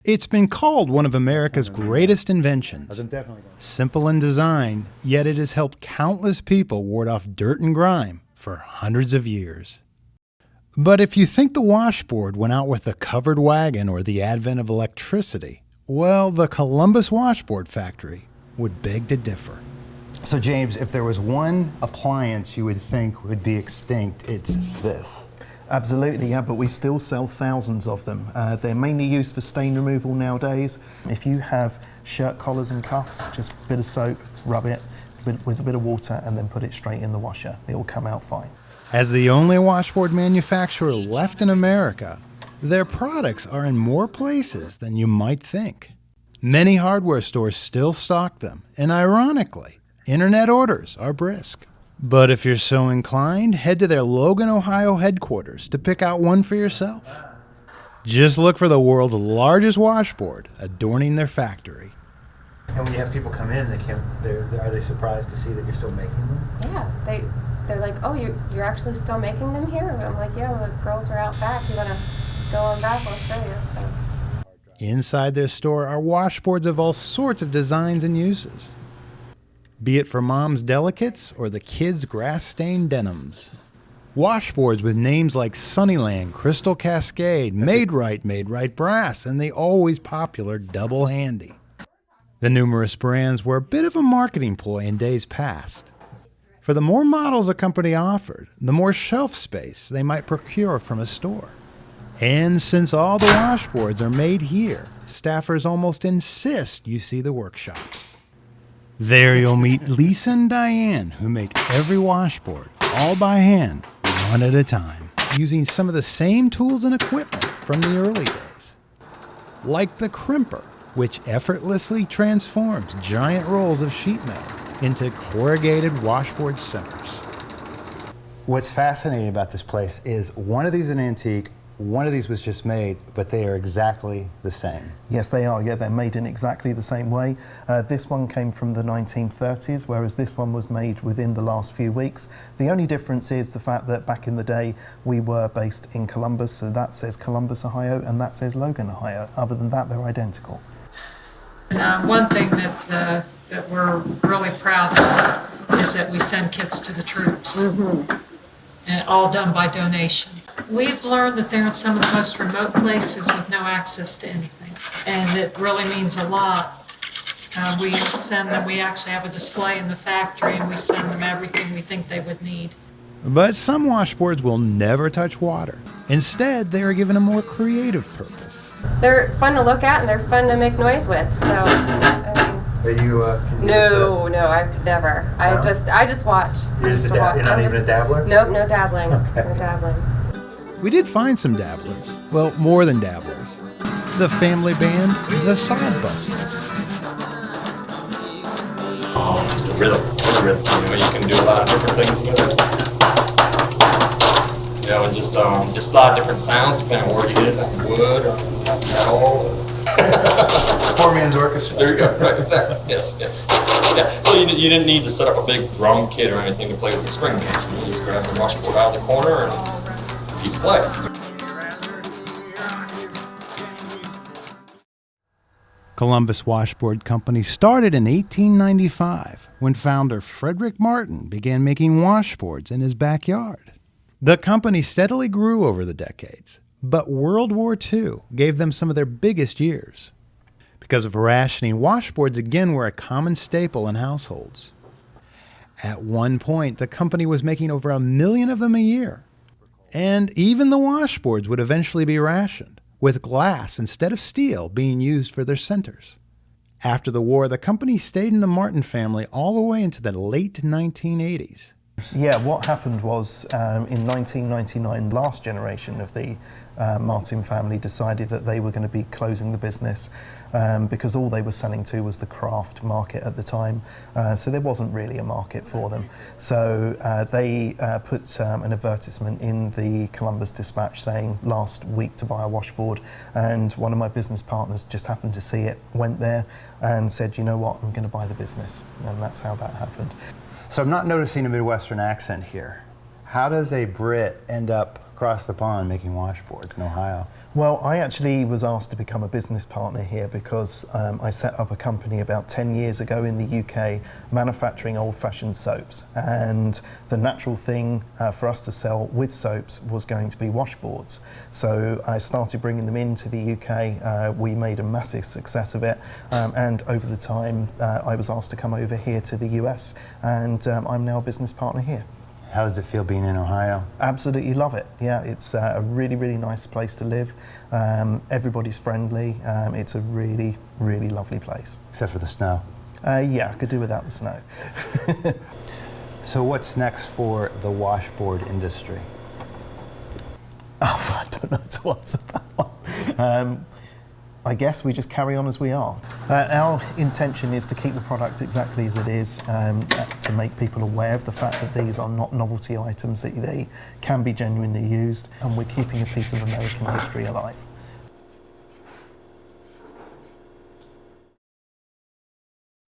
It's been called one of America's greatest inventions. Simple in design, yet it has helped countless people ward off dirt and grime for hundreds of years. But if you think the washboard went out with a covered wagon or the advent of electricity, well, the Columbus Washboard Factory would beg to differ. So James, if there was one appliance you would think would be extinct, it's this. Absolutely, yeah, but we still sell thousands of them. They're mainly used for stain removal nowadays. If you have shirt collars and cuffs, just a bit of soap, rub it with a bit of water and then put it straight in the washer. It will come out fine. As the only washboard manufacturer left in America, their products are in more places than you might think. Many hardware stores still stock them, and ironically, internet orders are brisk. But if you're so inclined, head to their Logan, Ohio headquarters to pick out one for yourself. Just look for the world's largest washboard adorning their factory. And when you have people come in, are they surprised to see that you're still making them? Yeah, they're like, oh, you're actually still making them here? I'm like, yeah, well, the girls are out back. You want to go on back? I'll show you. So. Inside their store are washboards of all sorts of designs and uses, be it for mom's delicates or the kids' grass-stained denims. Washboards with names like Sunnyland, Crystal Cascade, Made Right Brass, and the always popular Double Handy. The numerous brands were a bit of a marketing ploy in days past. For the more models a company offered, the more shelf space they might procure from a store. And since all the washboards are made here, staffers almost insist you see the workshop. There you'll meet Lisa and Diane, who make every washboard, all by hand, one at a time, using some of the same tools and equipment from the early days. Like the crimper, which effortlessly transforms giant rolls of sheet metal into corrugated washboard centers. What's fascinating about this place is one of these is an antique, one of these was just made, but they are exactly the same. Yes, they are. Yeah, they're made in exactly the same way. This one came from the 1930s, whereas this one was made within the last few weeks. The only difference is the fact that back in the day, we were based in Columbus, so that says Columbus, Ohio, and that says Logan, Ohio. Other than that, they're identical. One thing that we're really proud of is that we send kits to the troops, and all done by donation. We've learned that they're in some of the most remote places with no access to anything, and it really means a lot. We send them, we actually have a display in the factory, and we send them everything we think they would need. But some washboards will never touch water. Instead, they are given a more creative purpose. They're fun to look at and they're fun to make noise with. So, I mean, Are you? no, I could never. No? I just watch. You're just you're not even a dabbler? Nope, no dabbling. Okay. No dabbling. We did find some dabblers. Well, more than dabblers. The family band, the Sodbusters. Oh, just the rhythm. You can do a lot of different things with it. And just a lot of different sounds depending on where you hit it, like wood or metal. Poor man's orchestra. There you go. Right, exactly. Yes. Yeah. So you didn't need to set up a big drum kit or anything to play with the string bands. You just grab the washboard out of the corner and you play. Columbus Washboard Company started in 1895 when founder Frederick Martin began making washboards in his backyard. The company steadily grew over the decades, but World War II gave them some of their biggest years. Because of rationing, washboards again were a common staple in households. At one point, the company was making over 1 million of them a year. And even the washboards would eventually be rationed, with glass instead of steel being used for their centers. After the war, the company stayed in the Martin family all the way into the late 1980s. Yeah, what happened was in 1999, last generation of the Martin family decided that they were going to be closing the business because all they were selling to was the craft market at the time. So there wasn't really a market for them. So they put an advertisement in the Columbus Dispatch saying last week to buy a washboard, and one of my business partners just happened to see it, went there and said, you know what, I'm going to buy the business. And that's how that happened. So I'm not noticing a Midwestern accent here. How does a Brit end up across the pond making washboards in Ohio? Well, I actually was asked to become a business partner here because I set up a company about 10 years ago in the UK manufacturing old-fashioned soaps, and the natural thing for us to sell with soaps was going to be washboards. So I started bringing them into the UK. We made a massive success of it, and over the time I was asked to come over here to the US, and I'm now a business partner here. How does it feel being in Ohio? Absolutely love it. Yeah, it's a really, really nice place to live. Everybody's friendly. It's a really, really lovely place. Except for the snow. Yeah, I could do without the snow. So what's next for the washboard industry? Oh, I don't know to answer that one. I guess we just carry on as we are. Our intention is to keep the product exactly as it is, to make people aware of the fact that these are not novelty items, that they can be genuinely used, and we're keeping a piece of American history alive.